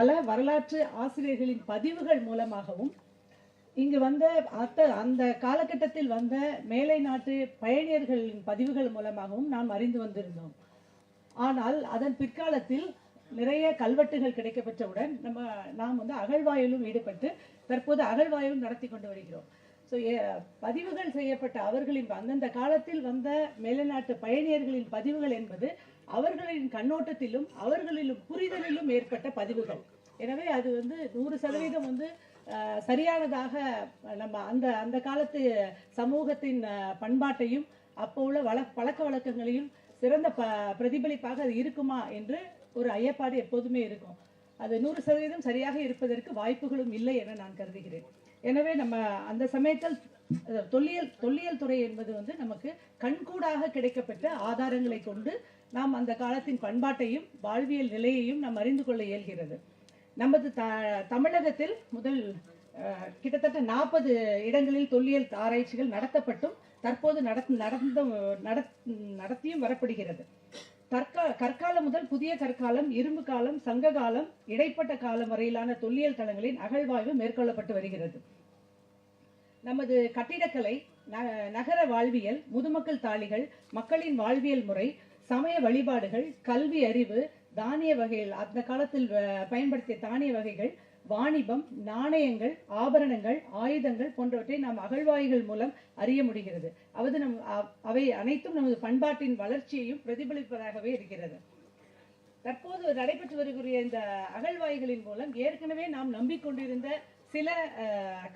பல வரலாற்று ஆசிரியர்களின் பதிவுகள் மூலமாகவும் இங்கு வந்த அந்த காலகட்டத்தில் வந்த மேலை நாட்டு பயணியர்களின் பதிவுகள் மூலமாகவும் நாம் அறிந்து வந்திருந்தோம். ஆனால் அதன் பிற்காலத்தில் நிறைய கல்வெட்டுகள் கிடைக்கப்பெற்றவுடன் நாம் அகழ்வாயிலும் ஈடுபட்டு தற்போது அகழ்வாயிலும் நடத்தி கொண்டு வருகிறோம். ஸோ பதிவுகள் செய்யப்பட்ட அவர்களின் அந்தந்த காலத்தில் வந்த மேலைநாட்டு பயணியர்களின் பதிவுகள் என்பது அவர்களின் கண்ணோட்டத்திலும் அவர்களிலும் புரிதலிலும் ஏற்பட்ட பதிவுகள். எனவே அது 100% சரியானதாக நம்ம அந்த காலத்து சமூகத்தின் பண்பாட்டையும் அப்போ உள்ள பழக்க வழக்கங்களையும் சிறந்த பிரதிபலிப்பாக அது இருக்குமா என்று ஒரு ஐயப்பாடு எப்போதுமே இருக்கும். அது 100% சரியாக இருப்பதற்கு வாய்ப்புகளும் இல்லை என நான் கருதுகிறேன். எனவே நம்ம அந்த சமயத்தில் தொல்லியல் துறை என்பது நமக்கு கண்கூடாக கிடைக்கப்பட்ட ஆதாரங்களை கொண்டு நாம் அந்த காலத்தின் பண்பாட்டையும் வாழ்வியல் நிலையையும் நாம் அறிந்து கொள்ள இயல்கிறது. நமது தமிழகத்தில் கிட்டத்தட்ட 40 இடங்களில் தொல்லியல் ஆராய்ச்சிகள் நடத்தப்பட்டும் தற்போது நடத்தியும் வரப்படுகிறது. கற்காலம் முதல் புதிய கற்காலம், இரும்பு காலம், சங்க காலம், இடைப்பட்ட காலம் வரையிலான தொல்லியல் தளங்களின் அகழ்வாய்வு மேற்கொள்ளப்பட்டு வருகிறது. நமது கட்டிடக்கலை, நகர வாழ்வியல், முதுமக்கள் தாளிகள், மக்களின் வாழ்வியல் முறை, சமய வழிபாடுகள், கல்வி அறிவு, தானிய வகைகள், அந்த காலத்தில் பயன்படுத்திய தானிய வகைகள், வாணிபம், நாணயங்கள், ஆபரணங்கள், ஆயுதங்கள் போன்றவற்றை நாம் அகழ்வாய்கள் மூலம் அறிய முடிகிறது. அவை அனைத்தும் நமது பண்பாட்டின் வளர்ச்சியையும் பிரதிபலிப்பதாகவே இருக்கிறது. தற்போது நடைபெற்று வருகிற இந்த அகழ்வாய்களின் மூலம் ஏற்கனவே நாம் நம்பிக்கொண்டிருந்த சில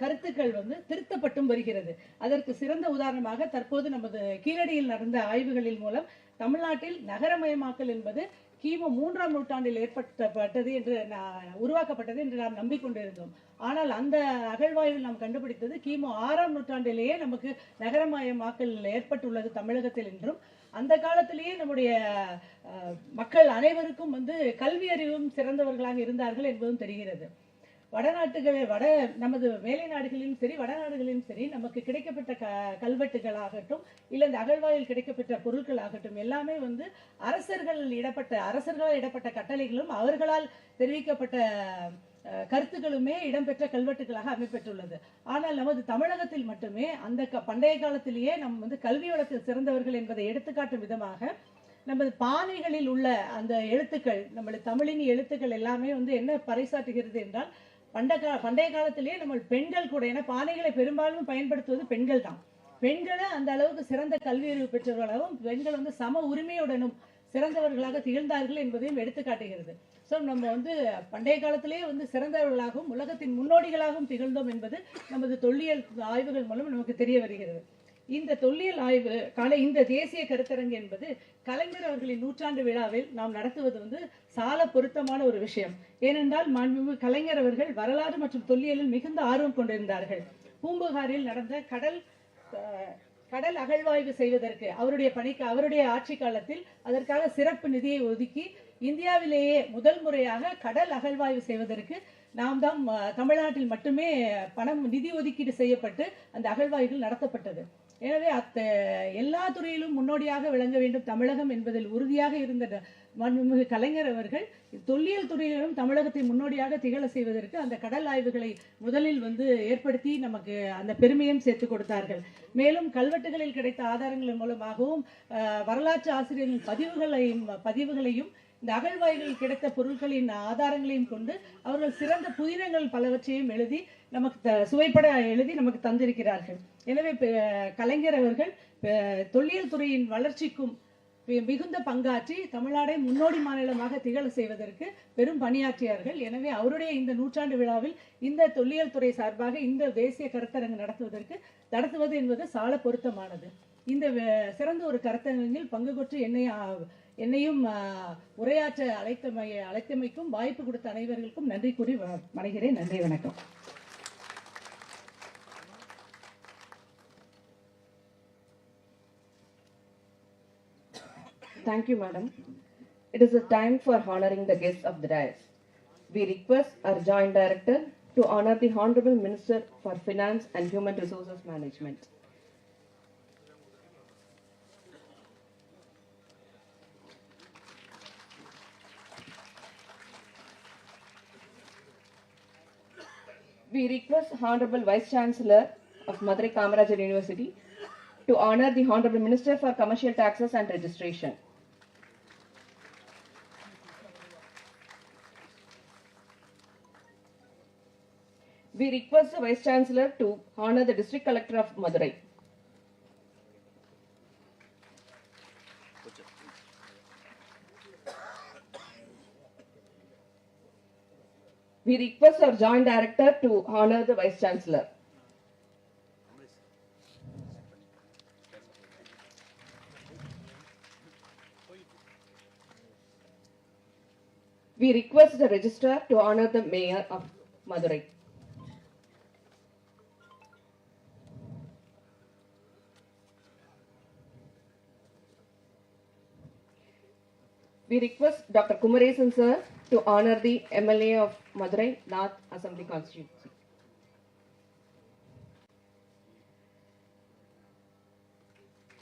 கருத்துக்கள் திருத்தப்பட்டும் வருகிறது. அதற்கு சிறந்த உதாரணமாக தற்போது நமது கீழடியில் நடந்த ஆய்வுகளின் மூலம் தமிழ்நாட்டில் நகரமயமாக்கல் என்பது கிமு 3ஆம் நூற்றாண்டில் உருவாக்கப்பட்டது என்று நாம் நம்பிக்கொண்டிருந்தோம். ஆனால் அந்த அகழ்வாய்வில் நாம் கண்டுபிடித்தது கிமு 6ஆம் நூற்றாண்டிலேயே நமக்கு நகரமயமாக்கல் ஏற்பட்டுள்ளது தமிழகத்தில் என்றும், அந்த காலத்திலேயே நம்முடைய மக்கள் அனைவருக்கும் கல்வி அறிவும் சிறந்தவர்களாக இருந்தார்கள் என்பதும் தெரிகிறது. நமது மேலை நாடுகளிலும் சரி வடநாடுகளிலும் சரி நமக்கு கிடைக்கப்பட்ட கல்வெட்டுகளாகட்டும் இல்லை இந்த அகழ்வாயில் கிடைக்கப்பட்ட பொருட்களாகட்டும் எல்லாமே அரசர்களால் இடப்பட்ட கட்டளைகளும் அவர்களால் தெரிவிக்கப்பட்ட கருத்துக்களுமே இடம்பெற்ற கல்வெட்டுகளாக அமைப்பெற்றுள்ளது. ஆனால் நமது தமிழகத்தில் மட்டுமே அந்த பண்டைய காலத்திலேயே கல்வி வளத்தில் சிறந்தவர்கள் என்பதை எடுத்துக்காட்டும் விதமாக நமது பானைகளில் உள்ள அந்த எழுத்துக்கள், நம்மளது தமிழின் எழுத்துக்கள் எல்லாமே என்ன பறைசாற்றுகிறது என்றால் பண்டைய காலத்திலேயே நம்ம பெண்கள் கூட, ஏன்னா பானைகளை பெரும்பாலும் பயன்படுத்துவது பெண்கள் தான், பெண்களை அந்த அளவுக்கு சிறந்த கல்வி அறிவு பெற்றவர்களாகவும் பெண்கள் சம உரிமையுடனும் சிறந்தவர்களாக திகழ்ந்தார்கள் என்பதையும் எடுத்துக்காட்டுகிறது. ஸோ நம்ம பண்டைய காலத்திலேயே சிறந்தவர்களாகவும் உலகத்தின் முன்னோடிகளாகவும் திகழ்ந்தோம் என்பது நமது தொல்லியல் ஆய்வுகள் மூலம் நமக்கு தெரிய வருகிறது. இந்த தொல்லியல் ஆய்வு இந்த தேசிய கருத்தரங்கு என்பது கலைஞர் அவர்களின் 100ஆண்டு விழாவில் நாம் நடத்துவது சால பொருத்தமான ஒரு விஷயம். ஏனென்றால் மாண்புமிகு கலைஞர் அவர்கள் வரலாறு மற்றும் தொல்லியலில் மிகுந்த ஆர்வம் கொண்டிருந்தார்கள். பூம்புகாரில் நடந்த கடல் அகழ்வாய்வு செய்வதற்கு அவருடைய ஆட்சி காலத்தில் அதற்காக சிறப்பு நிதியை ஒதுக்கி இந்தியாவிலேயே முதல் முறையாக கடல் அகழ்வாய்வு செய்வதற்கு நாம் தான் தமிழ்நாட்டில் மட்டுமே நிதி ஒதுக்கீடு செய்யப்பட்டு அந்த அகழ்வாய்வுகள் நடத்தப்பட்டது. எனவே எல்லா துறையிலும் முன்னோடியாக விளங்க வேண்டும் தமிழகம் என்பதில் உறுதியாக இருந்த மாண்புமிகு கலைஞர் அவர்கள் தொல்லியல் துறையிலும் தமிழகத்தை முன்னோடியாக திகழ செய்வதற்கு அந்த கடல் ஆய்வுகளை முதலில் ஏற்படுத்தி நமக்கு அந்த பெருமையும் சேர்த்து கொடுத்தார்கள். மேலும் கல்வெட்டுகளில் கிடைத்த ஆதாரங்களின் மூலமாகவும் வரலாற்று ஆசிரியர்களின் பதிவுகளையும் இந்த அகழ்வாய்களில் கிடைத்த பொருட்களின் ஆதாரங்களையும் கொண்டு அவர்கள் சிறந்த புதினங்கள் பலவற்றையும் எழுதி நமக்கு சுவைப்பட எழுதி நமக்கு தந்திருக்கிறார்கள். எனவே கலைஞர் அவர்கள் தொல்லியல் துறையின் வளர்ச்சிக்கும் மிகுந்த பங்காற்றி தமிழ்நாடை முன்னோடி மாநிலமாக திகழ செய்வதற்கு பெரும் பணியாற்றியார்கள். எனவே அவருடைய இந்த 100ஆண்டு விழாவில் இந்த தொல்லியல் துறை சார்பாக இந்த தேசிய கருத்தரங்கு நடத்துவது என்பது சால பொருத்தமானது. இந்த சிறந்த ஒரு கருத்தரங்கில் பங்கு கொற்று என்னையும் உரையாற்ற அழைத்தமைக்கும் வாய்ப்பு கொடுத்த அனைவர்களுக்கும் நன்றி கூறி மனைகிறேன். நன்றி, வணக்கம். Thank you, madam. It is a time for honoring the guests of the dais. We request our Joint Director to honor the Honorable Minister for Finance and Human Resources Management. We request Honorable Vice Chancellor of Madurai Kamarajar University to honor the Honorable Minister for Commercial Taxes and Registration. We request the Vice Chancellor to honor the District Collector of Madurai. We request our Joint Director to honor the Vice Chancellor. We request the Registrar to honor the Mayor of Madurai. We request Dr. Kumaresan sir to honor the MLA of Madurai North Assembly Constituency.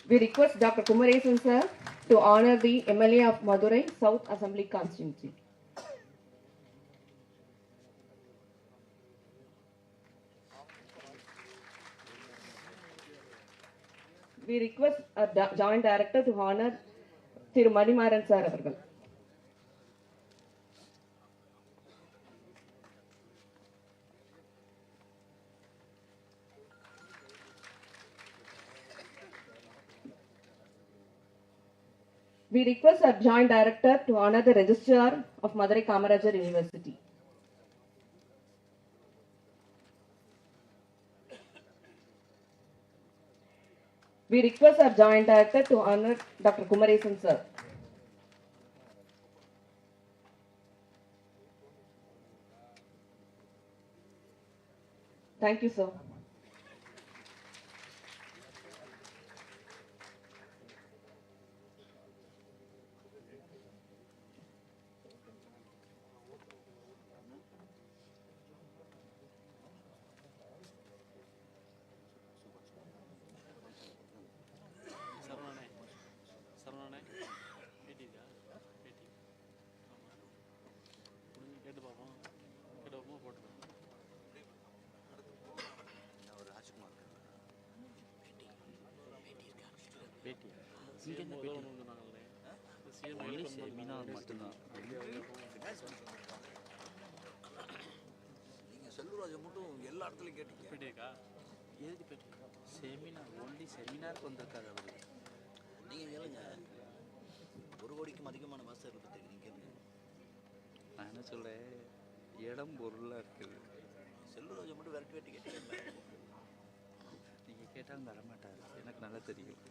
We request Dr. Kumaresan sir to honor the MLA of Madurai South Assembly Constituency. We request a Joint Director to honor Thiru Manimaran sir avargal. We request our Joint Director to honor the Registrar of Madurai Kamarajar University. We request our Joint Director to honor Dr. Kumaresan sir. Thank you, sir. Seminar மட்டும்தான். நீங்கள் செல்வராஜை மட்டும் எல்லா இடத்துலையும் கேட்டீங்க. எதுக்கு பேட்டி? Seminar only செமினாருக்கு வந்திருக்காரு அவர். நீங்கள் கேளுங்க. 1 கோடிக்கும் அதிகமான வாசகர்கள் பற்றி நீங்கள் கேளுங்க. நான் என்ன சொல்கிறேன், இடம் பொருளாக இருக்குது. செல்வராஜை மட்டும் விரட்டி வெட்டி கேட்டீங்க. நீங்கள் கேட்டாலும் வரமாட்டார், எனக்கு நல்லா தெரியும்.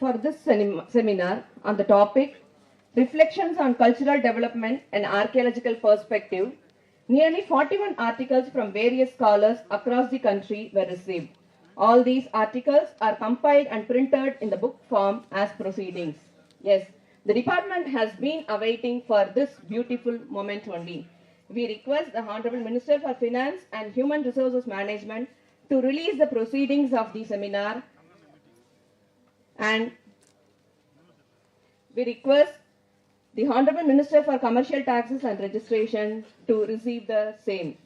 For this seminar on the topic Reflections on Cultural Development and Archaeological Perspective, nearly 41 articles from various scholars across the country were received. All these articles are compiled and printed in the book form as proceedings. Yes, the department has been awaiting for this beautiful moment only. We request the Honorable Minister for Finance and Human Resources Management to release the proceedings of the seminar, and we request the Honorable Minister for Commercial Taxes and Registration to receive the same.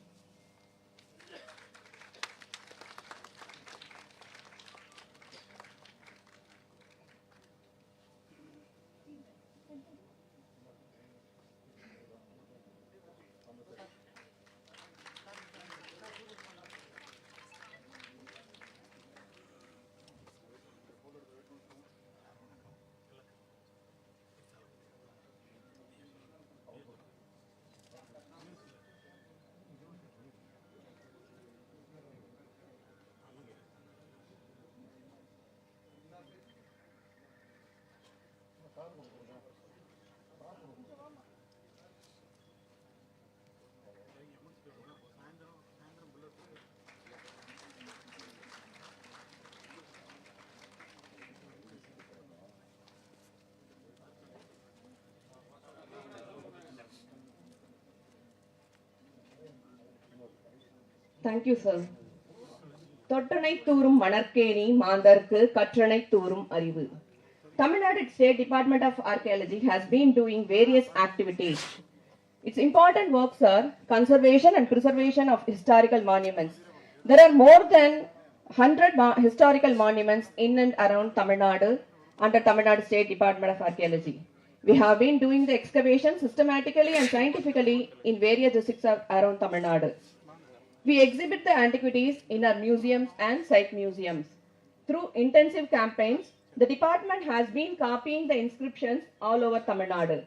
Thank you, sir. தொட்டனை தூரும் மணற்கேணி மாந்தர்க்கு கற்றனை தூரும் அறிவு. Tamil Nadu State Department of Archaeology has been doing various activities. Its important works are conservation and preservation of historical monuments. There are more than 100 historical monuments in and around Tamil Nadu under Tamil Nadu State Department of Archaeology. We have been doing the excavation systematically and scientifically in various districts around Tamil Nadu. We exhibit the antiquities in our museums and site museums. Through intensive campaigns, the department has been copying the inscriptions all over Tamil Nadu.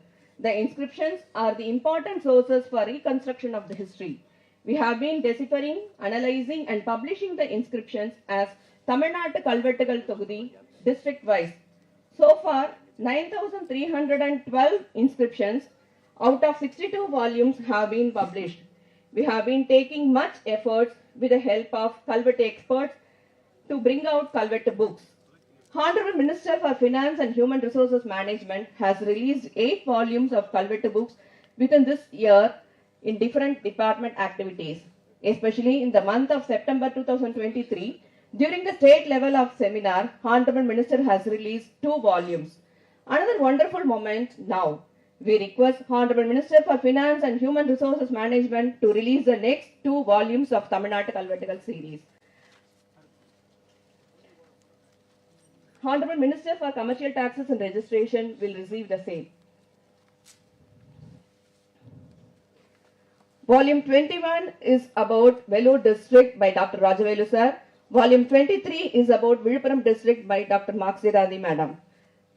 The inscriptions are the important sources for reconstruction of the history. We have been deciphering, analyzing and publishing the inscriptions as Tamil Nadu Kalvettugal Togudi, district-wise. So far, 9,312 inscriptions out of 62 volumes have been published. We have been taking much efforts with the help of Kalvettu experts to bring out Kalvettu books. Honorable Minister for Finance and Human Resources Management has released 8 volumes of Kalvettu books within this year in different department activities. Especially in the month of September 2023, during the state level of seminar, Honorable Minister has released 2 volumes. Another wonderful moment now. We request Honorable Minister for Finance and Human Resources Management to release the next 2 volumes of Tamil Nadu Kalvettugal series. Honorable Minister for Commercial Taxes and Registration will receive the same. Volume 21 is about Vellore District by Dr. Rajavelu sir. Volume 23 is about Viluppuram District by Dr. Marksiradi madam.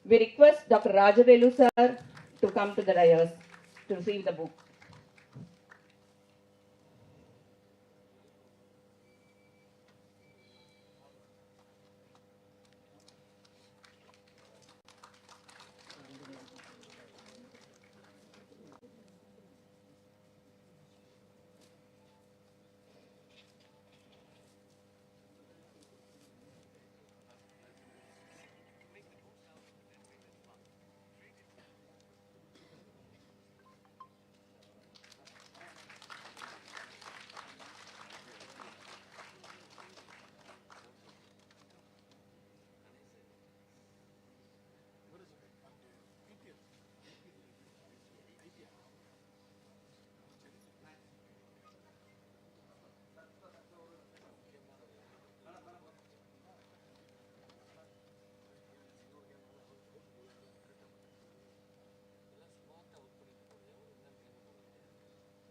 We request Dr. Rajavelu sir to come to the dais to receive the book.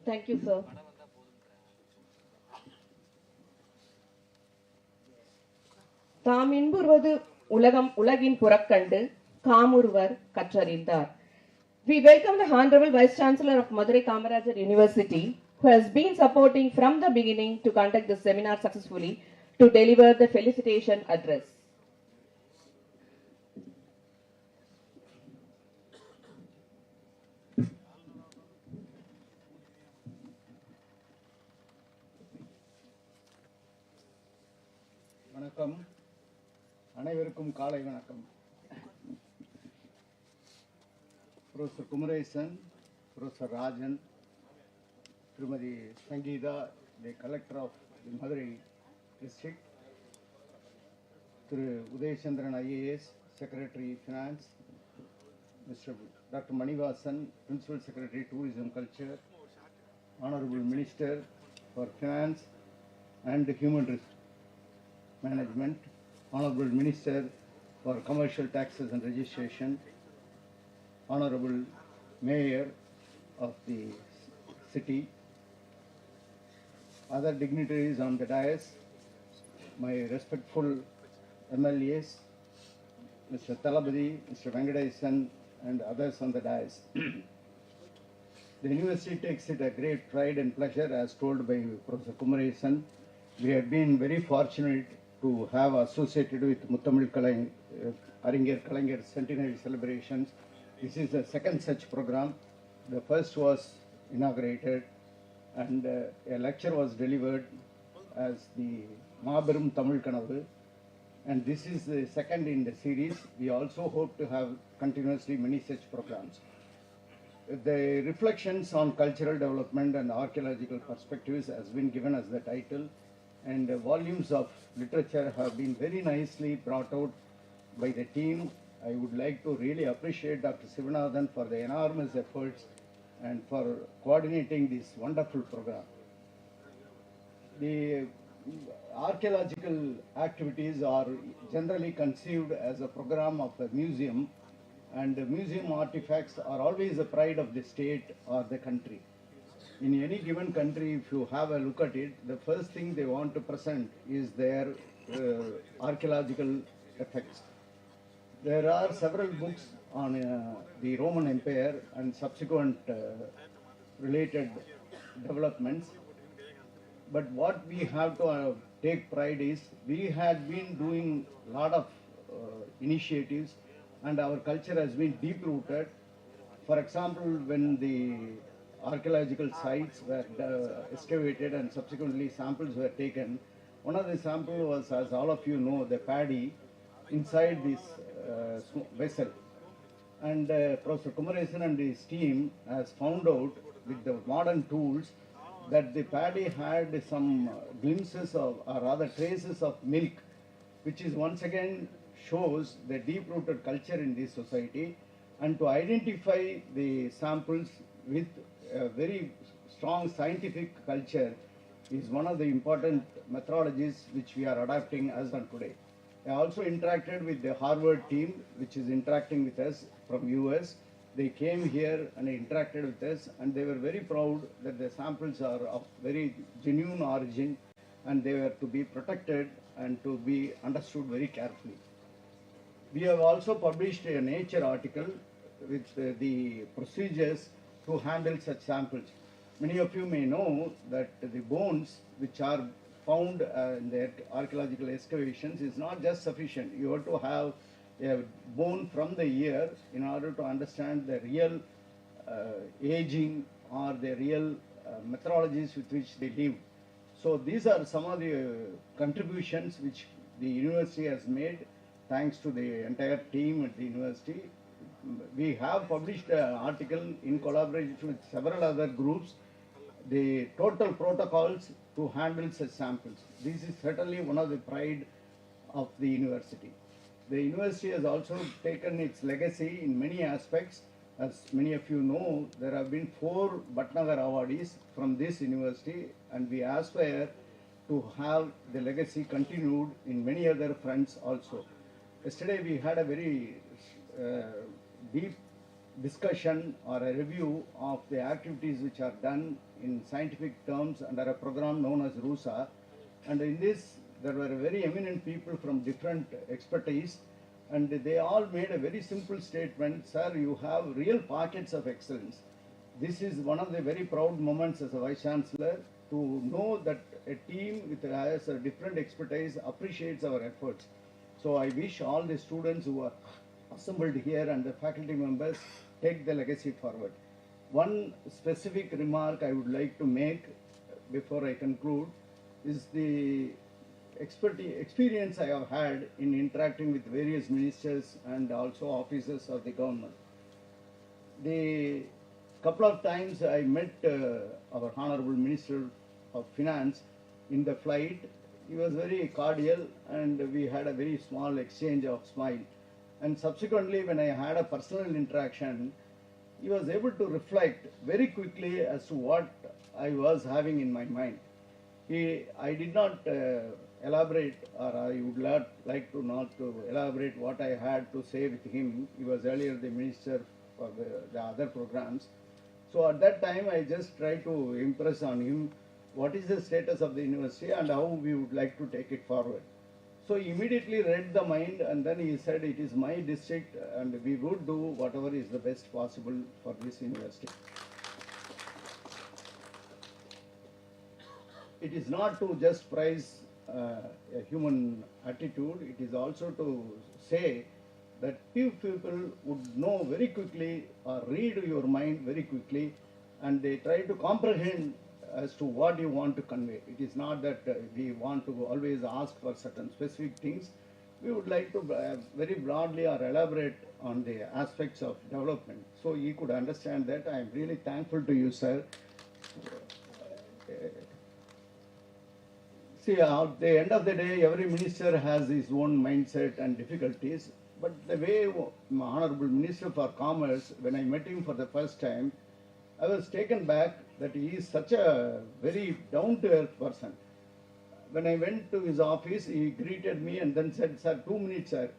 Thank you, sir. தாம் இன்புறுவது உலகின் புறக்கண்டு காமுறுவர் கற்றறிந்தார். We welcome the Honorable Vice Chancellor of Madurai Kamarajar University, who has been supporting from the beginning to conduct this seminar successfully to deliver the felicitation address. வணக்கம், அனைவருக்கும் காலை வணக்கம். Professor Kumaresan, Professor Rajan, Srimati Sangeeta, the Collector of the Madurai District, Thru Udayachandran IAS, Secretary Finance, Mr. Dr. Manivasan, Principal Secretary Tourism Culture, Honorable Minister for Finance and Human Resources Management, Honorable Minister for Commercial Taxes and Registration, Honorable Mayor of the city, other dignitaries on the dais, my respectful MLAs, Mr. Talabadi, Mr. Venkatesan, and others on the dais. The university takes it a great pride and pleasure, as told by Professor Kumaresan. We have been very fortunate to have associated with Muttamil Aringer Kalanger centenary celebrations. This is the second such program. The first was inaugurated and a lecture was delivered as the Maberum Tamil Kanavu, and this is the second in the series. We also hope to have continuously many such programs. The reflections on cultural development and archaeological perspectives has been given as the title, and volumes of literature have been very nicely brought out by the team. I would like to really appreciate Dr. Sivanathan for the enormous efforts and for coordinating this wonderful program. The archaeological activities are generally conceived as a program of a museum, and the museum artifacts are always a pride of the state or the country. In any given country, if you have a look at it, the first thing they want to present is their archaeological effects. There are several books on the Roman Empire and subsequent related developments. But what we have to take pride is we had been doing a lot of initiatives, and our culture has been deep rooted. For example, when the archaeological sites were excavated and subsequently samples were taken, one of the samples was, as all of you know, the paddy inside this vessel. And Professor Kumaresan and his team has found out with the modern tools that the paddy had some glimpses of, or rather traces of milk, which is once again shows the deep-rooted culture in this society. And to identify the samples with a very strong scientific culture is one of the important methodologies which we are adopting as on today. I also interacted with the Harvard team, which is interacting with us from US. They came here and interacted with us, and they were very proud that the samples are of very genuine origin, and they were to be protected and to be understood very carefully. We have also published a Nature article with the procedures to handle such samples. Many of you may know that the bones which are found in the archaeological excavations is not just sufficient. You have to have a bone from the ear in order to understand the real aging or the real methodologies with which they live. So these are some of the contributions which the university has made, thanks to the entire team at the university. We have published an article in collaboration with several other groups, the total protocols to handle such samples. This is certainly one of the pride of the university. The university has also taken its legacy in many aspects. As many of you know, there have been 4 Bhatnagar awardees from this university, and we aspire to have the legacy continued in many other fronts also. Yesterday we had a very deep discussion or a review of the activities which are done in scientific terms under a program known as RUSA, and in this there were very eminent people from different expertise, and they all made a very simple statement: sir, you have real pockets of excellence. This is one of the very proud moments as a Vice Chancellor, to know that a team with has a different expertise appreciates our efforts. So I wish all the students who are assembled here and the faculty members take the legacy forward. One specific remark I would like to make before I conclude is the experience I have had in interacting with various ministers and also officers of the government. The couple of times I met our Honorable Minister of Finance in the flight. He was very cordial, and we had a very small exchange of smile. And subsequently, when I had a personal interaction, he was able to reflect very quickly as to what I was having in my mind. I did not elaborate, or I would not like to elaborate what I had to say with him. He was earlier the minister for the other programs. So at that time, I just tried to impress on him what is the status of the university and how we would like to take it forward. So he immediately read the mind, and then he said, it is my district and we would do whatever is the best possible for this university. It is not to just praise a human attitude, it is also to say that few people would know very quickly or read your mind very quickly, and they try to comprehend as to what you want to convey. It is not that we want to always ask for certain specific things. we would like to very broadly or elaborate on the aspects of development. So you could understand that. I am really thankful to you, sir. See, at the end of the day, every minister has his own mindset and difficulties. But the way Honorable Minister for Commerce, when I met him for the first time, I was taken back that he is such a very down-to-earth person. When I went to his office, he greeted me and then said, "Sir, 2 minutes, sir."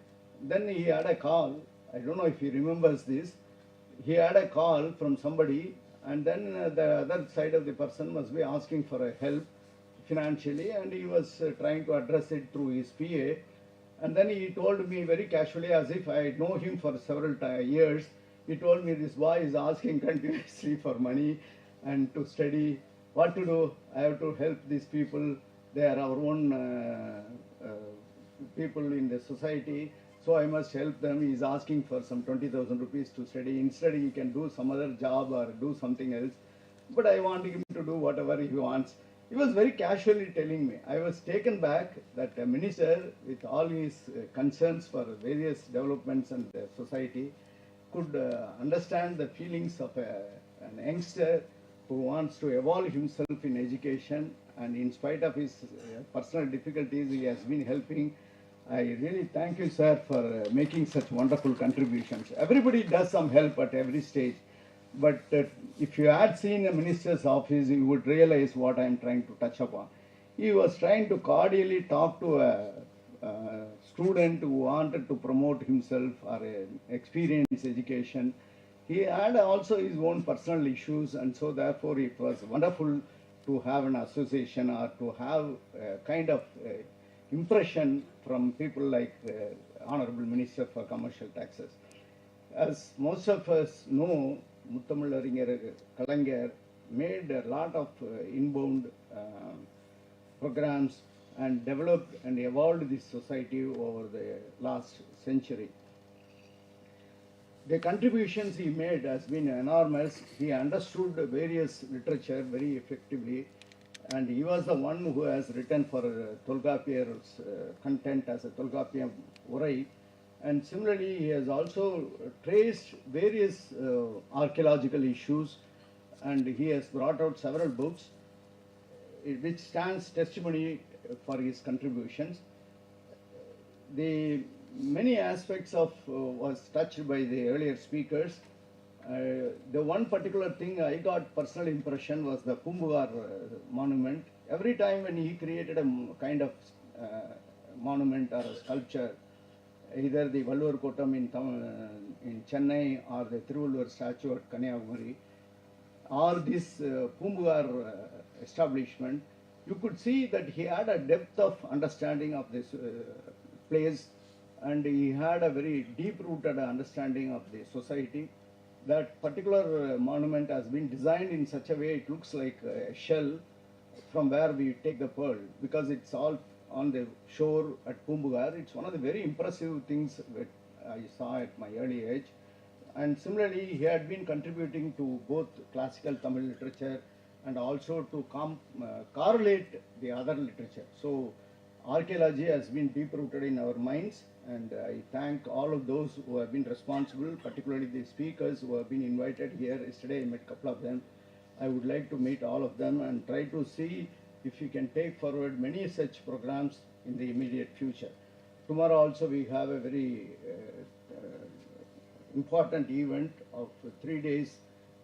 Then he had a call. I don't know if he remembers this. He had a call from somebody, and then the other side of the person must be asking for a help financially, and he was trying to address it through his PA. And then he told me very casually, as if I know him for several years, he told me, "This boy is asking continuously for money and to study. What to do? I have to help these people. They are our own people in the society, so I must help them. He is asking for some 20,000 rupees to study. Instead, he can do some other job or do something else. But I want him to do whatever he wants." He was very casually telling me. I was taken back that a minister, with all his concerns for various developments in the society, could understand the feelings of an youngster who wants to evolve himself in education, and in spite of his personal difficulties, he has been helping. I really thank you, sir, for making such wonderful contributions. Everybody does some help at every stage. But if you had seen a minister's office, you would realize what I am trying to touch upon. He was trying to cordially talk to a student who wanted to promote himself or an experience education. He had also his own personal issues, and so therefore it was wonderful to have an association or to have a kind of impression from people like the Honorable Minister for Commercial Taxes. As most of us know, Muthamil Kalanger made a lot of inbound programs and developed and evolved this society over the last century. The contributions he made has been enormous. He understood various literature very effectively, and he was the one who has written for Tolkapiyar's content as a Tolkapiya Urai. And similarly, he has also traced various archaeological issues, and he has brought out several books which stands testimony for his contributions. The many aspects of was touched by the earlier speakers. The one particular thing I got personal impression was the Pumbugar monument. Every time when he created a kind of monument or a sculpture, either the Vallur Kotam in Chennai or the Thiruvallur statue at Kanyakumari, or this Pumbugar establishment, you could see that he had a depth of understanding of this place, and he had a very deep-rooted understanding of the society. That particular monument has been designed in such a way it looks like a shell from where we take the pearl, because it's all on the shore at Pumbugar. It's one of the very impressive things that I saw at my early age. And similarly, he had been contributing to both classical Tamil literature and also to correlate the other literature. So archaeology has been deep-rooted in our minds, and I thank all of those who have been responsible, particularly the speakers who have been invited here. Yesterday I met a couple of them. I would like to meet all of them and try to see if we can take forward many such programs in the immediate future. Tomorrow also we have a very important event of 3 days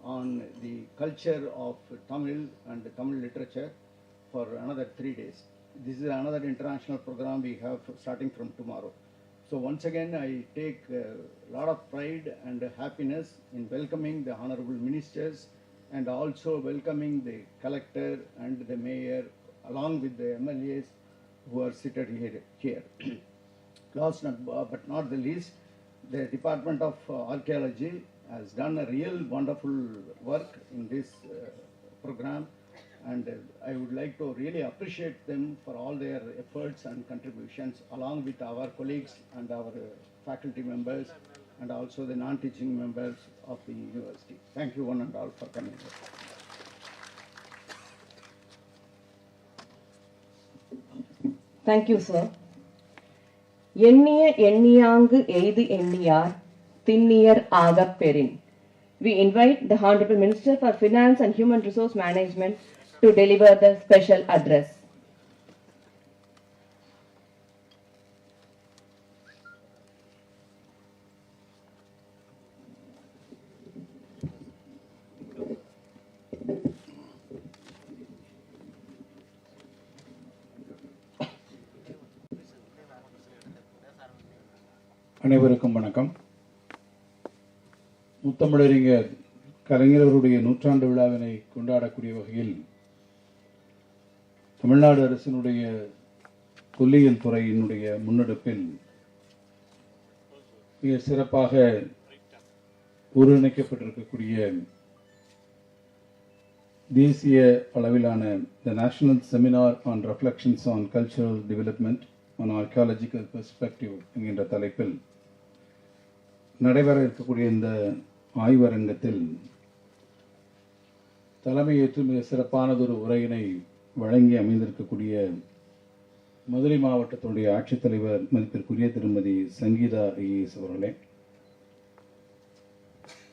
on the culture of Tamil and Tamil literature for another 3 days. This is another international program we have starting from tomorrow. So once again, I take a lot of pride and happiness in welcoming the honorable ministers and also welcoming the collector and the mayor along with the MLAs who are seated here. Last but not the least, the Department of Archaeology has done a real wonderful work in this program, and I would like to really appreciate them for all their efforts and contributions, along with our colleagues and our faculty members and also the non-teaching members of the university. Thank you one and all for coming here. Thank you, sir. எண்ணிய எண்ணியாங்கு எய்து எண்ணியார் திண்ணியர் ஆகப் பெறின். We invite the Honorable Minister for Finance and Human Resource Management to deliver the special address. அனைவருக்கும் வணக்கம். முத்தமிழறிஞர் கலைஞர் அவருடைய நூற்றாண்டு விழாவினை கொண்டாடக்கூடிய வகையில் தமிழ்நாடு அரசினுடைய தொல்லியல் துறையினுடைய முன்னெடுப்பில் மிக சிறப்பாக ஒருங்கிணைக்கப்பட்டிருக்கக்கூடிய தேசிய அளவிலான The National Seminar on Reflections on Cultural Development on Archaeological Perspective என்கின்ற தலைப்பில் நடைபெற இருக்கக்கூடிய இந்த ஆய்வரங்கத்தில் தலைமையேற்று மிக சிறப்பானதொரு உரையினை வழங்கி அமைந்திருக்கக்கூடிய மதுரை மாவட்டத்தினுடைய ஆட்சித்தலைவர் மதிப்பிற்குரிய திருமதி சங்கீதா ஐஏஎஸ் அவர்களே,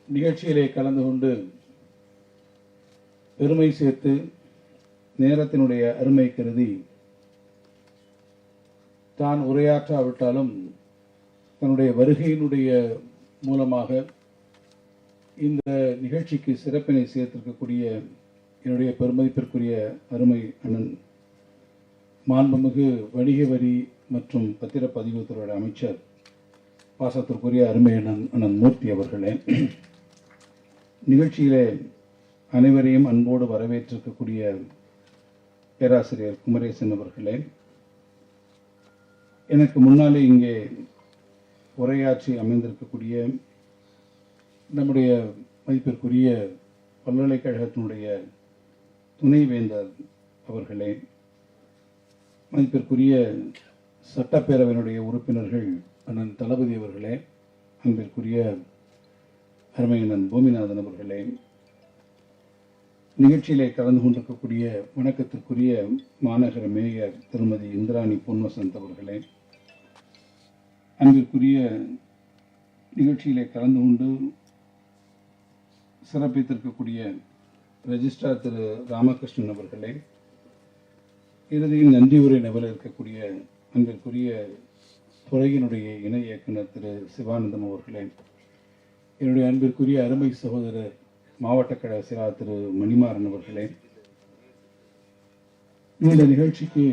நிகழ்ச்சியிலே கலந்து கொண்டு பெருமை சேர்த்து நேரத்தினுடைய அருமை கருதி தான் உரையாற்றாவிட்டாலும் தன்னுடைய வருகையினுடைய மூலமாக இந்த நிகழ்ச்சிக்கு சிறப்பினை சேர்த்திருக்கக்கூடிய என்னுடைய பெருமதிப்பிற்குரிய அருமை அண்ணன் மாண்புமிகு வணிக வரி மற்றும் பத்திரப்பதிவுத்துறை அமைச்சர் பாசத்திற்குரிய அருமை அண்ணன் மூர்த்தி அவர்களே, நிகழ்ச்சியிலே அனைவரையும் அன்போடு வரவேற்றிருக்கக்கூடிய பேராசிரியர் குமரேசன் அவர்களே, எனக்கு முன்னாலே இங்கே உரையாற்றி அமைந்திருக்கக்கூடிய நம்முடைய மதிப்பிற்குரிய பல்கலைக்கழகத்தினுடைய துணைவேந்தர் அவர்களே, மதிப்பிற்குரிய சட்டப்பேரவையினுடைய உறுப்பினர்கள் அண்ணன் தளபதி அவர்களே, அன்பிற்குரிய அருமையண்ணன் பூமிநாதன் அவர்களே, நிகழ்ச்சியிலே கலந்து கொண்டிருக்கக்கூடிய வணக்கத்திற்குரிய மாநகர மேயர் திருமதி இந்திராணி பொன்வசந்த் அவர்களே, அன்பிற்குரிய நிகழ்ச்சியிலே கலந்து கொண்டு சிறப்பித்திருக்கக்கூடிய ரெஜிஸ்ட்ரார் திரு ராமகிருஷ்ணன் அவர்களே, இறுதியில் நன்றி உரை நபர் இருக்கக்கூடிய அன்பிற்குரிய துறையினுடைய இணை இயக்குனர் திரு சிவானந்தம் அவர்களே, என்னுடைய அன்பிற்குரிய அருமை சகோதரர் மாவட்ட கழக செயலாளர் திரு மணிமாறன் அவர்களே, இந்த நிகழ்ச்சிக்கு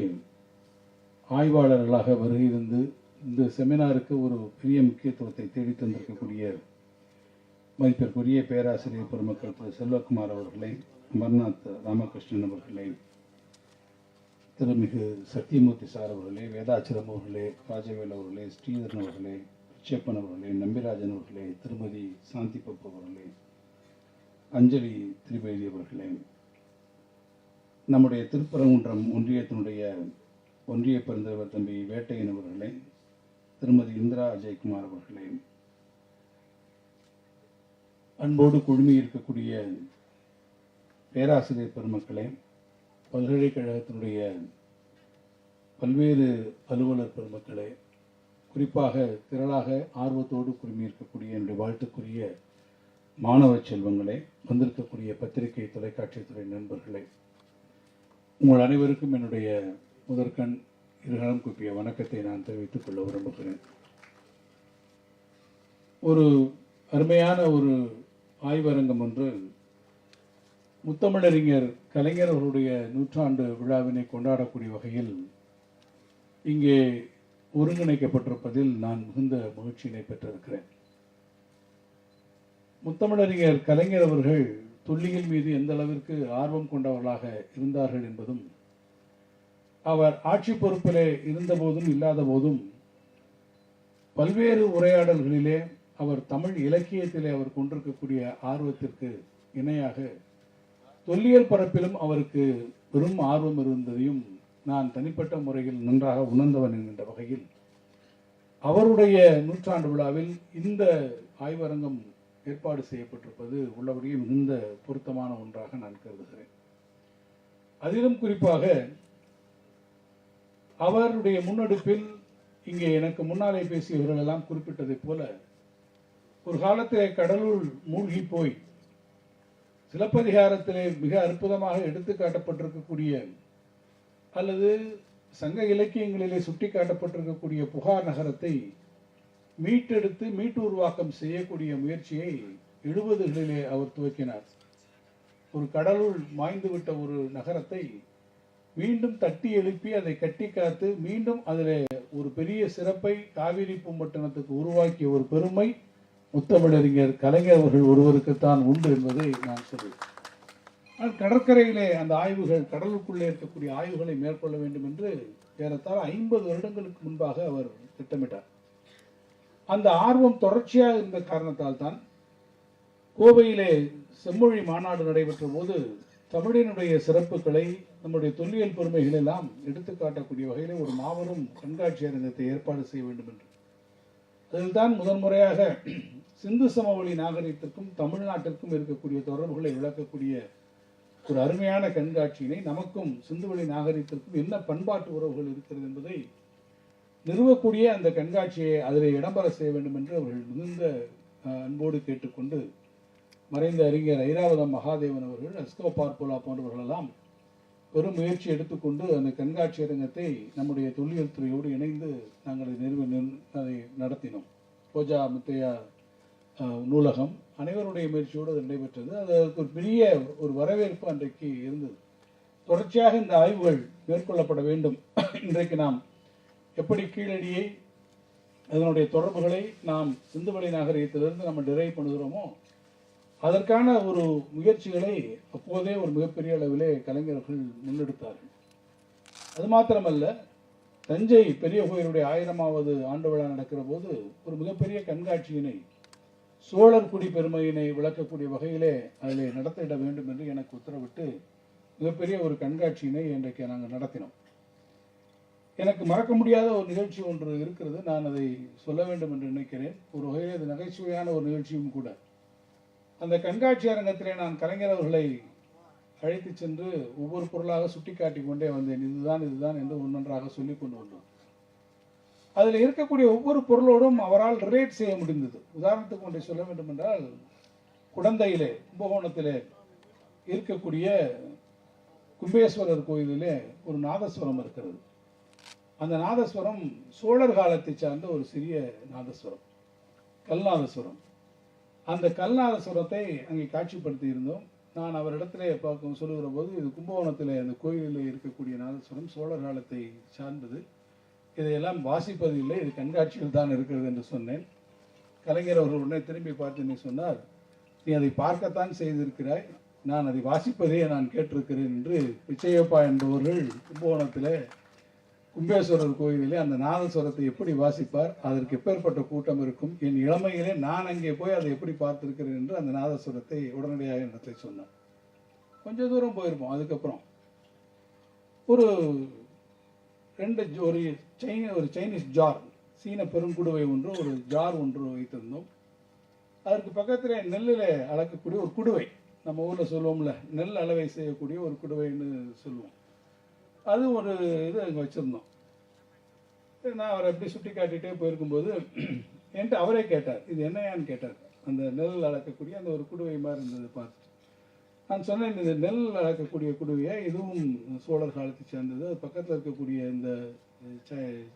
ஆய்வாளர்களாக வருகை தந்து இந்த செமினாருக்கு ஒரு பெரிய முக்கியத்துவத்தை தேடி தந்திருக்கக்கூடிய மதிப்பிற்குரிய பேராசிரியர் பெருமக்கள் திரு செல்வகுமார் அவர்களே, அமர்நாத் ராமகிருஷ்ணன் அவர்களே, திருமிகு சத்தியமூர்த்தி சார் அவர்களே, வேதாச்சலம் அவர்களே, ராஜவேல் அவர்களே, ஸ்ரீதரன் அவர்களே, பிச்சப்பன் அவர்களே, நம்பிராஜன் அவர்களே, திருமதி சாந்தி பப்பு அவர்களே, அஞ்சலி திரிவேதி அவர்களே, நம்முடைய திருப்பரங்குன்றம் ஒன்றியத்தினுடைய ஒன்றிய பெருந்தலைவர் தம்பி வேட்டையன் அவர்களே, திருமதி இந்திரா அஜய்குமார் அவர்களே, அன்போடு குழுமி இருக்கக்கூடிய பேராசிரியர் பெருமக்களே, பல்கலைக்கழகத்தினுடைய பல்வேறு அலுவலர் பெருமக்களே, குறிப்பாக திரளாக ஆர்வத்தோடு குழுமி இருக்கக்கூடிய என்னுடைய வாழ்த்துக்குரிய மாணவ செல்வங்களே, வந்திருக்கக்கூடிய பத்திரிகை தொலைக்காட்சித்துறை நண்பர்களே, உங்கள் அனைவருக்கும் என்னுடைய முதற்கண் இருகரம் கூப்பிய வணக்கத்தை நான் தெரிவித்துக் கொள்ள விரும்புகிறேன். ஒரு அருமையான ஒரு ஆய்வரங்கம் ஒன்று முத்தமிழறிஞர் கலைஞர் அவருடைய நூற்றாண்டு விழாவினை கொண்டாடக்கூடிய வகையில் இங்கே ஒருங்கிணைக்கப்பட்டிருப்பதில் நான் மிகுந்த மகிழ்ச்சியினை பெற்றிருக்கிறேன். முத்தமிழறிஞர் கலைஞர் அவர்கள் தொல்லியல் மீது எந்த அளவிற்கு ஆர்வம் கொண்டவர்களாக இருந்தார்கள் என்பதும், அவர் ஆட்சி பொறுப்பிலே இருந்தபோதும் இல்லாத போதும் பல்வேறு உரையாடல்களிலே அவர் தமிழ் இலக்கியத்திலே அவர் கொண்டிருக்கக்கூடிய ஆர்வத்திற்கு இணையாக தொல்லியல் பரப்பிலும் அவருக்கு பெரும் ஆர்வம் இருந்ததையும் நான் தனிப்பட்ட முறையில் நன்றாக உணர்ந்தவன் என்கின்ற வகையில் அவருடைய நூற்றாண்டு விழாவில் இந்த ஆய்வரங்கம் ஏற்பாடு செய்யப்பட்டிருப்பது உள்ளபடியே மிகுந்த பொருத்தமான ஒன்றாக நான் கருதுகிறேன். அதிலும் குறிப்பாக அவருடைய முன்னெடுப்பில் இங்கே எனக்கு முன்னாலே பேசியவர்கள் எல்லாம் குறிப்பிட்டதைப் போல ஒரு காலத்திலே கடலுள் மூழ்கி போய் சிலப்பதிகாரத்திலே மிக அற்புதமாக எடுத்து காட்டப்பட்டிருக்கக்கூடிய அல்லது சங்க இலக்கியங்களிலே சுட்டி காட்டப்பட்டிருக்கக்கூடிய புகார் நகரத்தை மீட்டெடுத்து மீட்டு உருவாக்கம் செய்யக்கூடிய முயற்சியை 70களிலே அவர் துவக்கினார். ஒரு கடலுள் மாய்ந்துவிட்ட ஒரு நகரத்தை மீண்டும் தட்டி எழுப்பி அதை கட்டி காத்து மீண்டும் அதில் ஒரு பெரிய சிறப்பை காவிரி பூம்பட்டினத்துக்கு உருவாக்கிய ஒரு பெருமை முத்தமிழறிஞர் கலைஞர் அவர்கள் ஒருவருக்குத்தான் உண்டு என்பதை நான் சொல்றேன். கடற்கரையிலே அந்த ஆய்வுகள், கடலுக்குள்ளே இருக்கக்கூடிய ஆய்வுகளை மேற்கொள்ள வேண்டும் என்று ஏறத்தாழ 50 வருடங்களுக்கு முன்பாக அவர் திட்டமிட்டார். அந்த ஆர்வம் தொடர்ச்சியாக இருந்த காரணத்தால் தான் கோவையிலே செம்மொழி மாநாடு நடைபெற்ற போது தமிழினுடைய சிறப்புகளை, நம்முடைய தொல்லியல் பெருமைகள் எல்லாம் எடுத்து காட்டக்கூடிய வகையிலே ஒரு மாபெரும் கண்காட்சி அரங்கத்தை ஏற்பாடு செய்ய வேண்டும் என்று. அதில்தான் முதன்முறையாக சிந்து சமவெளி நாகரிகத்திற்கும் தமிழ்நாட்டிற்கும் இருக்கக்கூடிய தொடர்புகளை விளக்கக்கூடிய ஒரு அருமையான கண்காட்சியினை, நமக்கும் சிந்துவெளி நாகரிகத்திற்கும் என்ன பண்பாட்டு உறவுகள் இருக்கிறது என்பதை நிறுவக்கூடிய அந்த கண்காட்சியை அதில் இடம்பெற செய்ய வேண்டும் என்று அவர்கள் மிகுந்த அன்போடு கேட்டுக்கொண்டு, மறைந்த அறிஞர் ஐராவதம் மகாதேவன் அவர்கள், அஸ்கோ பார்போலா போன்றவர்களெல்லாம் பெரும் முயற்சி எடுத்துக்கொண்டு அந்த கண்காட்சி அரங்கத்தை நம்முடைய தொல்லியல் துறையோடு இணைந்து நாங்கள் அதை நடத்தினோம். போஜா முத்தையா நூலகம் அனைவருடைய முயற்சியோடு அது நடைபெற்றது. அதற்கு ஒரு பெரிய ஒரு வரவேற்பு அன்றைக்கு இருந்தது. தொடர்ச்சியாக இந்த ஆய்வுகள் மேற்கொள்ளப்பட வேண்டும். இன்றைக்கு நாம் எப்படி கீழடியை, அதனுடைய தொடர்புகளை நாம் சிந்துவெளி நாகரிகத்திலிருந்து நம்ம டிரைவ் பண்ணுகிறோமோ, அதற்கான ஒரு முயற்சிகளை அப்போதே ஒரு மிகப்பெரிய அளவிலே கலைஞர்கள் முன்னெடுத்தார்கள். அது மாத்திரமல்ல, தஞ்சை பெரிய கோயிலுடைய 1000வது ஆண்டு விழா நடக்கிற போது ஒரு மிகப்பெரிய கண்காட்சியினை, சோழர் குடி பெருமையினை விளக்கக்கூடிய வகையிலே அதில் நடத்திட வேண்டும் என்று எனக்கு உத்தரவிட்டு மிகப்பெரிய ஒரு கண்காட்சியினை இன்றைக்கு நாங்கள் நடத்தினோம். எனக்கு மறக்க முடியாத ஒரு நிகழ்ச்சி ஒன்று இருக்கிறது. நான் அதை சொல்ல வேண்டும் என்று நினைக்கிறேன். ஒரு வகையில் அது நகைச்சுவையான ஒரு நிகழ்ச்சியும் கூட. அந்த கண்காட்சி அரங்கத்திலே நான் கலைஞர் அவர்களை அழைத்து சென்று ஒவ்வொரு பொருளாக சுட்டிக்காட்டி கொண்டே வந்தேன். இதுதான் இதுதான் என்று ஒன்றொன்றாக சொல்லிக் கொண்டு வந்தோம். அதில் இருக்கக்கூடிய ஒவ்வொரு பொருளோடும் அவரால் ரிலேட் செய்ய முடிந்தது. உதாரணத்துக்கு ஒன்றை சொல்ல வேண்டும் என்றால், குடந்தையிலே, கும்பகோணத்திலே இருக்கக்கூடிய கும்பேஸ்வரர் கோயிலிலே ஒரு நாதஸ்வரம் இருக்கிறது. அந்த நாதஸ்வரம் சோழர் காலத்தை சார்ந்த ஒரு சிறிய நாதஸ்வரம், கல்நாதஸ்வரம். அந்த கல்நாதஸ்வரத்தை அங்கே காட்சிப்படுத்தி இருந்தோம். நான் அவரிடத்திலே பார்க்க சொல்லுகிற போது, இது கும்பகோணத்திலே அந்த கோயிலில் இருக்கக்கூடிய நாதஸ்வரம் சோழர் காலத்தை சார்ந்தது, இதையெல்லாம் வாசிப்பது இல்லை, இது கண்காட்சியில் தான் இருக்கிறது என்று சொன்னேன். கலைஞர் அவர்கள் உடனே திரும்பி பார்த்து நீ சொன்னார், நீ அதை பார்க்கத்தான் செய்திருக்கிறாய், நான் அதை வாசிப்பதே நான் கேட்டிருக்கிறேன் என்று பிச்சையப்பா என்பவர்கள் கும்பகோணத்திலே கும்பேஸ்வரர் கோயிலிலே அந்த நாதஸ்வரத்தை எப்படி வாசிப்பார், அதற்கு எப்பேற்பட்ட கூட்டம் இருக்கும், என் இளமையிலே நான் அங்கே போய் அதை எப்படி பார்த்திருக்கிறேன் என்று அந்த நாதஸ்வரத்தை உடனடியாக இடத்தை சொன்னார். கொஞ்சம் தூரம் போயிருப்போம். அதுக்கப்புறம் ஒரு சைனீஸ் ஜார், சீன பெருங்குடுவை ஒன்று, ஒரு ஜார் ஒன்று வைத்திருந்தோம். அதற்கு பக்கத்தில் நெல்லில் அளக்கக்கூடிய ஒரு குடுவை, நம்ம ஊரில் சொல்லுவோம்ல, நெல் அளவை செய்யக்கூடிய ஒரு குடுவைன்னு சொல்லுவோம். அது ஒரு இது அங்கே வச்சுருந்தோம். நான் அவரை எப்படி சுட்டி காட்டிகிட்டே போயிருக்கும்போது என்கிட்ட அவரே கேட்டார், இது என்னையான்னு கேட்டார். அந்த நெல் அளக்கக்கூடிய அந்த ஒரு குடுவை மாதிரி இருந்தது பார்த்துட்டு நான் சொன்னேன், இந்த நெல் அளக்கக்கூடிய குடுவையை, இதுவும் சோழர் காலத்தை சேர்ந்தது. அது பக்கத்தில் இருக்கக்கூடிய இந்த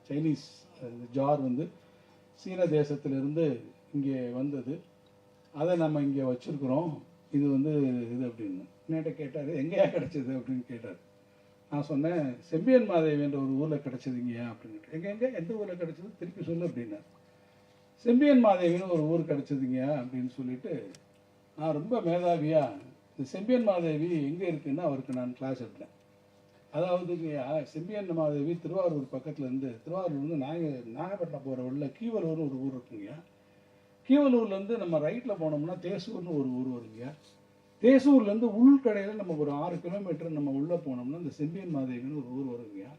சைனீஸ் ஜார் வந்து சீன தேசத்திலிருந்து இங்கே வந்தது, அதை நம்ம இங்கே வச்சுருக்குறோம், இது வந்து இது அப்படின்னு என்கிட்ட கேட்டார். எங்கேயா கிடச்சிது அப்படின்னு கேட்டார். நான் சொன்னேன், செம்பியன் மாதேவி என்ற ஒரு ஊரில் கிடச்சிதுங்கய்யா அப்படின்னு. எங்கே எந்த ஊரில் கிடச்சிது திருப்பி சொல்லு அப்படின்னா, செம்பியன் மாதேவின்னு ஒரு ஊர் கிடச்சிதுங்கய்யா அப்படின்னு சொல்லிட்டு, நான் ரொம்ப மேதாவியா இந்த செம்பியன் மாதேவி எங்கே இருக்குன்னு அவருக்கு நான் கிளாஸ் எடுத்தேன். அதாவதுங்கய்யா, செம்பியன் மாதேவி திருவாரூர் பக்கத்தில் இருந்து, திருவாரூர்லேருந்து நாகப்பட்டினம் போகிற உள்ள கீவலூர்னு ஒரு ஊர் இருக்குங்கய்யா. கீவலூர்லேருந்து நம்ம ரைட்டில் போனோம்னா தேசூர்னு ஒரு ஊர் வருங்கய்யா. தேசூர்லேருந்து உள்கடையில் நம்ம ஒரு 6 கிலோமீட்டர் நம்ம உள்ளே போனோம்னா இந்த செம்பியன் மாதேவின்னு ஒரு ஊர் வருங்கய்யா.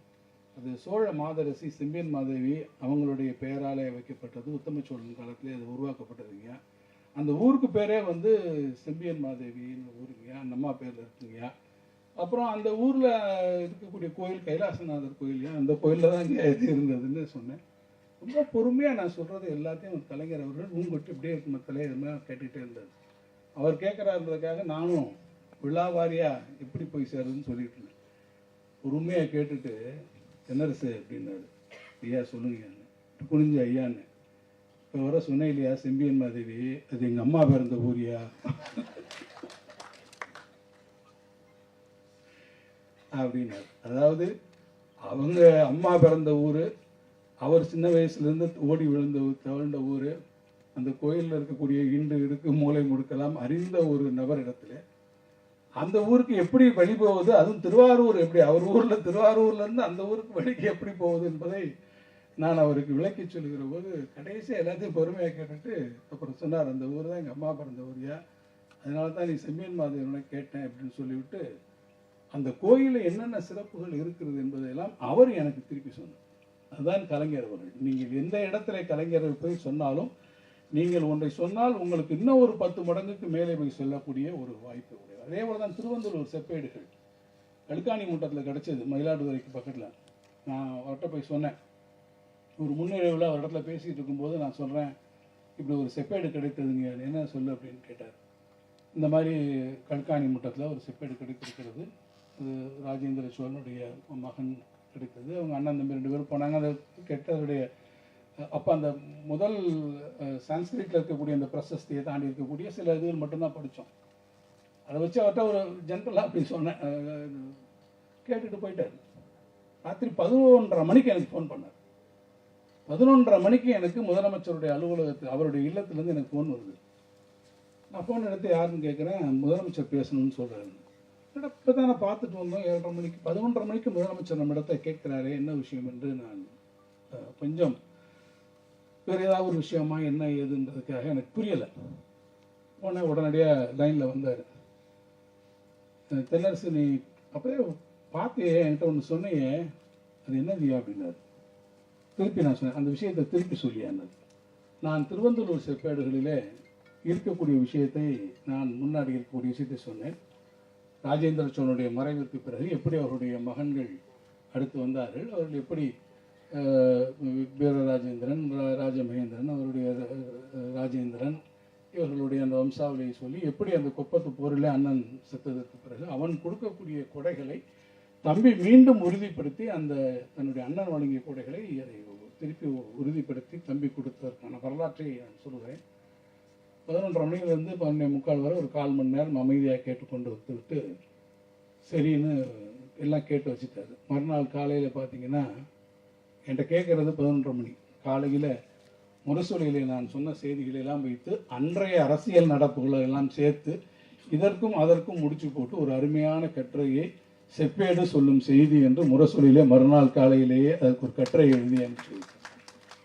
அது சோழ மாதரசி செம்பியன் மாதேவி அவங்களுடைய பெயராலே வைக்கப்பட்டது. உத்தம சோழன் காலத்திலே அது உருவாக்கப்பட்டதுங்கய்யா. அந்த ஊருக்கு பேரே வந்து செம்பியன் மாதேவின்னு ஊருங்கய்யா, அந்த அம்மா பேரில் இருக்குங்கய்யா. அப்புறம் அந்த ஊரில் இருக்கக்கூடிய கோயில் கைலாசநாதர் கோயில்யா, அந்த கோயிலில் தான் இங்கே இது இருந்ததுன்னு சொன்னேன். ரொம்ப பொறுமையாக நான் சொல்கிறது எல்லாத்தையும் கலைஞர் அவர்கள் உங்கள்கிட்ட இப்படியே மக்களே இதுமாதிரி கேட்டுக்கிட்டே இருந்தார். அவர் கேட்குறாருன்றதுக்காக நானும் விழாவாரியாக எப்படி போய் சேருதுன்னு சொல்லிட்டு இருந்தேன். பொறுமையாக கேட்டுட்டு தென்னரசு அப்படின்னாரு. ஐயா சொல்லுங்க புரிஞ்சு ஐயான்னு. இப்போ வர சொன்னேன் இல்லையா செம்பியன் மாதேவி, அது எங்கள் அம்மா பிறந்த ஊரியா அப்படின்னாரு. அதாவது அவங்க அம்மா பிறந்த ஊர், அவர் சின்ன வயசுலேருந்து ஓடி தவழ்ந்த ஊர், அந்த கோயிலில் இருக்கக்கூடிய இண்டு இடுக்கு மூளை முடுக்கலாம் அறிந்த ஒரு நபர் இடத்துல அந்த ஊருக்கு எப்படி வழி போகுது, அதுவும் திருவாரூர் எப்படி அவர் ஊரில் திருவாரூர்லேருந்து அந்த ஊருக்கு வழிக்கு எப்படி போகுது என்பதை நான் அவருக்கு விளக்கி சொல்லுகிற போது கடைசியாக எல்லாத்தையும் பொறுமையாக கேட்டுட்டு அப்புறம் சொன்னார், அந்த ஊர் தான் எங்கள் அம்மா பிறந்த ஊரியா, அதனால தான் நீ செம்பியன் மாதேவனை கேட்டேன் அப்படின்னு சொல்லிவிட்டு அந்த கோயிலில் என்னென்ன சிறப்புகள் இருக்கிறது என்பதையெல்லாம் அவர் எனக்கு திருப்பி சொன்னார். அதுதான் கலைஞர் அவர்கள். நீங்கள் எந்த இடத்துல கலைஞர்கள் போய் சொன்னாலும் நீங்கள் ஒன்றை சொன்னால் உங்களுக்கு இன்னும் ஒரு 10 மடங்குக்கு மேலே போய் சொல்லக்கூடிய ஒரு வாய்ப்பு உடையது. அதே போல தான் திருவந்தூர் செப்பேடுகள் கல்காணி மூட்டத்தில் கிடச்சது, மயிலாடுதுறைக்கு பக்கத்தில். நான் அவர்கிட்ட போய் சொன்னேன், ஒரு முன்னிறைவில் ஒரு இடத்துல பேசிகிட்டு இருக்கும்போது நான் சொல்கிறேன், இப்படி ஒரு செப்பேடு கிடைத்ததுங்க, என்ன சொல்லு அப்படின்னு கேட்டார். இந்த மாதிரி கல்காணி மூட்டத்தில் ஒரு செப்பேடு கிடைத்திருக்கிறது, அது ராஜேந்திர சோழனுடைய மகன் கிடைத்தது, அவங்க அண்ணன் தம்பி 2 பேரும் போனாங்க. அதை கெட்டதுடைய அப்போ அந்த முதல் சான்ஸ்கிரிட்டில் இருக்கக்கூடிய அந்த பிரசஸ்தியை தாண்டி இருக்கக்கூடிய சில இதுகள் மட்டும்தான் படித்தோம். அதை வச்சு அவர்கிட்ட ஒரு ஜென்ரலாக அப்படி சொன்னேன், கேட்டுட்டு போயிட்டார். ராத்திரி 11:30 மணிக்கு எனக்கு ஃபோன் பண்ணார். 11:30 மணிக்கு எனக்கு முதலமைச்சருடைய அலுவலகத்தில் அவருடைய இல்லத்திலேருந்து எனக்கு ஃபோன் வருது. நான் ஃபோன் எடுத்து யாருன்னு கேட்குறேன், முதலமைச்சர் பேசணும்னு சொல்கிறாரு. இப்போ தான் நான் பார்த்துட்டு வந்தோம், 7:30 மணிக்கு 11:30 மணிக்கு முதலமைச்சர் நம்ம இடத்த கேட்குறாரு, என்ன விஷயம் என்று நான் கொஞ்சம் வேறு ஏதாவது ஒரு விஷயமா என்ன ஏதுன்றதுக்காக எனக்கு புரியலை. போனேன், உடனடியாக லைனில் வந்தார். தென்னரசு, நீ அப்போயே பார்த்தியே என்கிட்ட ஒன்று சொன்னையே, அது என்னதியா அப்படின்னாரு. திருப்பி நான் சொன்னேன், அந்த விஷயத்தை திருப்பி சொல்லியானது. நான் திருவந்தூர் செப்பேடுகளிலே இருக்கக்கூடிய விஷயத்தை நான் முன்னாடி இருக்கக்கூடிய விஷயத்தை சொன்னேன். ராஜேந்திர சோழனுடைய மறைவிற்கு பிறகு எப்படி அவருடைய மகன்கள் அடுத்து வந்தார்கள், அவர்கள் எப்படி வீரராஜேந்திரன், ராஜமகேந்திரன், அவருடைய ராஜேந்திரன், இவர்களுடைய அந்த வம்சாவளியை சொல்லி எப்படி அந்த கொப்பத்து போரில் அண்ணன் செத்ததற்கு பிறகு அவன் கொடுக்கக்கூடிய கொடைகளை தம்பி மீண்டும் உறுதிப்படுத்தி அந்த தன்னுடைய அண்ணன் வழங்கிய கொடைகளை திருப்பி உறுதிப்படுத்தி தம்பி கொடுத்ததற்கான வரலாற்றை நான் சொல்கிறேன். 11:30 மணிலேருந்து 11:45 வரை ஒரு 1/4 மணி நேரம் அமைதியாக கேட்டுக்கொண்டு விட்டு சரின்னு எல்லாம் கேட்டு வச்சுட்டாரு. மறுநாள் காலையில் பார்த்தீங்கன்னா என்கிட்ட கேட்குறது 11:30 மணி. காலையில் முரசொலியிலே நான் சொன்ன செய்திகளெல்லாம் வைத்து அன்றைய அரசியல் நடப்புகளை எல்லாம் சேர்த்து இதற்கும் அதற்கும் முடிச்சு போட்டு ஒரு அருமையான கட்டுரையை செப்பேடு சொல்லும் செய்தி என்று முரசொலியிலே மறுநாள் காலையிலேயே அதுக்கு ஒரு கட்டுரை எழுதி அனுப்பிச்சு.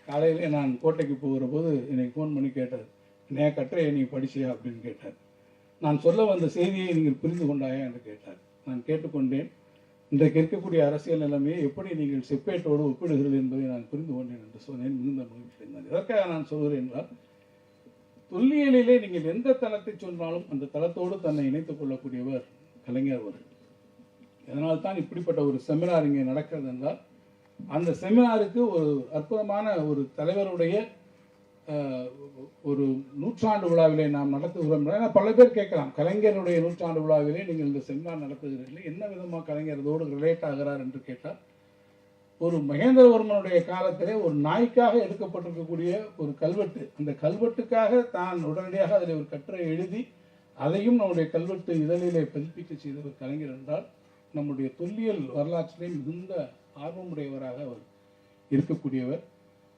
காலையிலே நான் கோட்டைக்கு போகிற போது எனக்கு ஃபோன் பண்ணி கேட்டார், என் கட்டுரையை நீங்கள் படிச்சியா அப்படின்னு கேட்டார். நான் சொல்ல வந்த செய்தியை நீங்கள் புரிந்து கொண்டாயா என்று கேட்டார். நான் கேட்டுக்கொண்டேன். இன்றைக்கு இருக்கக்கூடிய அரசியல் நிலைமையை எப்படி நீங்கள் செப்பேட்டோடு ஒப்பிடுகிறது என்பதை நான் புரிந்து கொண்டேன் என்று சொன்னேன். மிகுந்த மகிழ்ச்சி அடைந்தார். எதற்காக நான் சொல்கிறேன் என்றால், தொல்லியலிலே நீங்கள் எந்த தளத்தை சொன்னாலும் அந்த தளத்தோடு தன்னை இணைத்துக் கொள்ளக்கூடியவர் கலைஞர் அவர்கள். அதனால்தான் இப்படிப்பட்ட ஒரு செமினார் இங்கே நடக்கிறது என்றால், அந்த செமினாருக்கு ஒரு அற்புதமான ஒரு தலைவருடைய ஒரு 100ஆண்டு விழாவிலே நாம் நடத்துகிறோம். ஏன்னா பல பேர் கேட்கலாம், கலைஞருடைய 100ஆண்டு விழாவிலே நீங்கள் இந்த செமினார் நடத்துகிறீர்கள், என்ன விதமாக கலைஞர் இதோடு ரிலேட் ஆகிறார் என்று கேட்டால், ஒரு மகேந்திரவர்மனுடைய காலத்திலே ஒரு நாய்க்காக எடுக்கப்பட்டிருக்கக்கூடிய ஒரு கல்வெட்டு, அந்த கல்வெட்டுக்காக தான் உடனடியாக அதில் ஒரு கட்டுரை எழுதி அதையும் நம்முடைய கல்வெட்டு இதழிலே பதிப்பிக்க செய்த ஒரு கலைஞர் என்றால், நம்முடைய தொல்லியல் வரலாற்றிலே மிகுந்த ஆர்வமுடையவராக அவர் இருக்கக்கூடியவர்.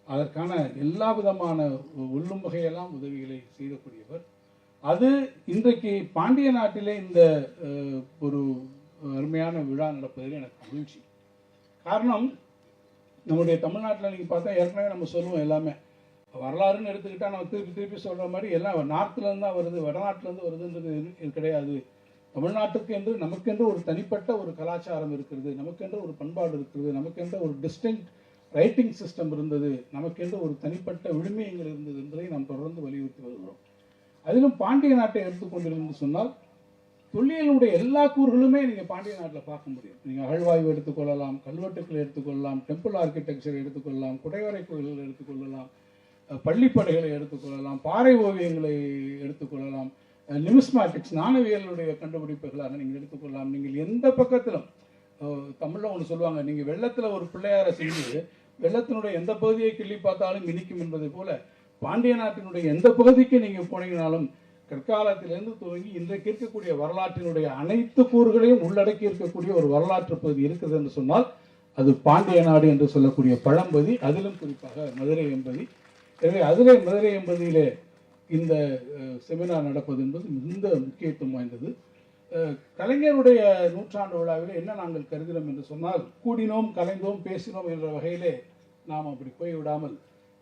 அதற்கான எல்லா விதமான உள்ளும் வகையெல்லாம் உதவிகளை செய்யக்கூடியவர். அது இன்றைக்கு பாண்டிய நாட்டிலே இந்த ஒரு அருமையான விழா நடப்பதில் எனக்கு மகிழ்ச்சி. காரணம், நம்முடைய தமிழ்நாட்டில் நீங்கள் பார்த்தா ஏற்கனவே நம்ம சொல்லுவோம் எல்லாமே வரலாறுன்னு எடுத்துக்கிட்டால் நம்ம திருப்பி சொல்கிற மாதிரி எல்லாம் நார்த்துலேருந்து தான் வருது, வடநாட்டிலேருந்து வருதுன்றது கிடையாது. தமிழ்நாட்டுக்கு என்று நமக்கென்று ஒரு தனிப்பட்ட ஒரு கலாச்சாரம் இருக்கிறது, நமக்கென்று ஒரு பண்பாடு இருக்கிறது, நமக்கென்று ஒரு டிஸ்டிங்க்ட் ரைட்டிங் சிஸ்டம் இருந்தது, நமக்கென்று ஒரு தனிப்பட்ட விழுமியங்கள் இருந்தது என்பதை நாம் தொடர்ந்து வலியுறுத்தி வருகிறோம். அதிலும் பாண்டிய நாட்டை எடுத்துக்கொண்டிருந்து சொன்னால், தொல்லியலுடைய எல்லா கூறுகளுமே நீங்கள் பாண்டிய நாட்டில் பார்க்க முடியும். நீங்கள் அகழ்வாய்வு எடுத்துக்கொள்ளலாம், கல்வெட்டுக்களை எடுத்துக்கொள்ளலாம், டெம்பிள் ஆர்கிடெக்சரை எடுத்துக்கொள்ளலாம், குடைவரை கோயில்களை எடுத்துக்கொள்ளலாம், பள்ளிப்படைகளை எடுத்துக்கொள்ளலாம், பாறை ஓவியங்களை எடுத்துக்கொள்ளலாம், நிமிஸ்மாட்டிக்ஸ் நாணயவியலுடைய கண்டுபிடிப்புகளாக நீங்கள் எடுத்துக்கொள்ளலாம். நீங்கள் எந்த பக்கத்திலும் தமிழில் ஒன்று சொல்லுவாங்க, நீங்கள் வெள்ளத்தில் ஒரு பிள்ளையாரை செஞ்சு வெள்ளத்தினுடைய எந்த பகுதியை கிள்ளி பார்த்தாலும் இனிக்கும் என்பதை போல பாண்டிய நாட்டினுடைய எந்த பகுதிக்கு நீங்கள் போனீங்கனாலும் கற்காலத்திலிருந்து துவங்கி இன்றைக்கு இருக்கக்கூடிய வரலாற்றினுடைய அனைத்து கூறுகளையும் உள்ளடக்கி இருக்கக்கூடிய ஒரு வரலாற்று பகுதி இருக்கிறது என்று சொன்னால் அது பாண்டிய நாடு என்று சொல்லக்கூடிய பழம்பகுதி, அதிலும் குறிப்பாக மதுரை எம்பதி. எனவே அதிலே மதுரை எம்பதியிலே இந்த செமினார் நடப்பது என்பது மிகுந்த முக்கியத்துவம் வாய்ந்தது. கலைஞருடைய நூற்றாண்டு விழாவில் என்ன நாங்கள் கருதினோம் என்று சொன்னால், கூடினோம், கலைந்தோம், பேசினோம் என்ற வகையிலே நாம் அப்படி போய்விடாமல்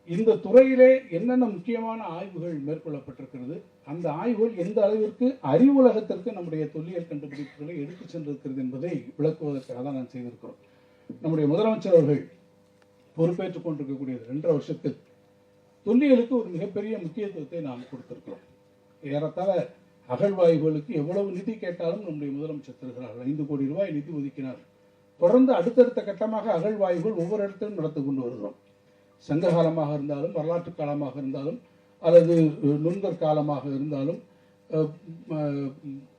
இந்த துறையிலே என்னென்ன முக்கியமான ஆய்வுகள் மேற்கொள்ளப்பட்டிருக்கிறது, அந்த ஆய்வுகள் எந்த அளவிற்கு அறிவுலகத்திற்கு நம்முடைய தொல்லியல் கண்டுபிடிப்புகளை எடுத்து சென்றிருக்கிறது என்பதை விளக்குவதற்காக தான் நான் செய்திருக்கிறோம். நம்முடைய முதலமைச்சர் அவர்கள் பொறுப்பேற்றுக் கொண்டிருக்கக்கூடிய 2.5 வருஷத்தில் தொல்லியலுக்கு ஒரு மிகப்பெரிய முக்கியத்துவத்தை நாம் கொடுத்திருக்கிறோம். ஏறத்தாழ அகழ்வாய்வுகளுக்கு எவ்வளவு நிதி கேட்டாலும் நம்முடைய முதலமைச்சர் தருகிறார்கள். 5 கோடி ரூபாய் நிதி ஒதுக்கினார். தொடர்ந்து அடுத்தடுத்த கட்டமாக அகழ்வாய்வுகள் ஒவ்வொரு இடத்திலும் நடத்தி கொண்டு வருகிறோம். சங்க காலமாக இருந்தாலும், வரலாற்று காலமாக இருந்தாலும், அல்லது நுண்கற்காலமாக இருந்தாலும்,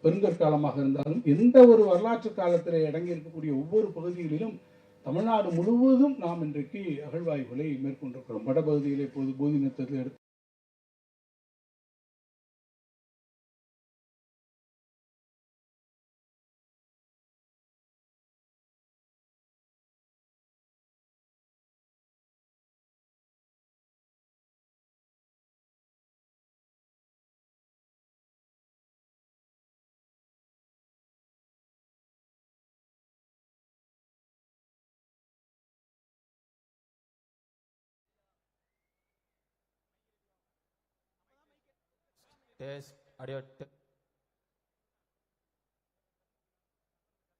பெருங்கற்காலமாக இருந்தாலும், எந்த ஒரு வரலாற்று காலத்தில் அடங்கி இருக்கக்கூடிய ஒவ்வொரு பகுதிகளிலும் தமிழ்நாடு முழுவதும் நாம் இன்றைக்கு அகழ்வாய்வுகளை மேற்கொண்டிருக்கிறோம். வடபகுதியிலே இப்போது போதி நிறுத்தத்தில் எடுத்து Test, audio test.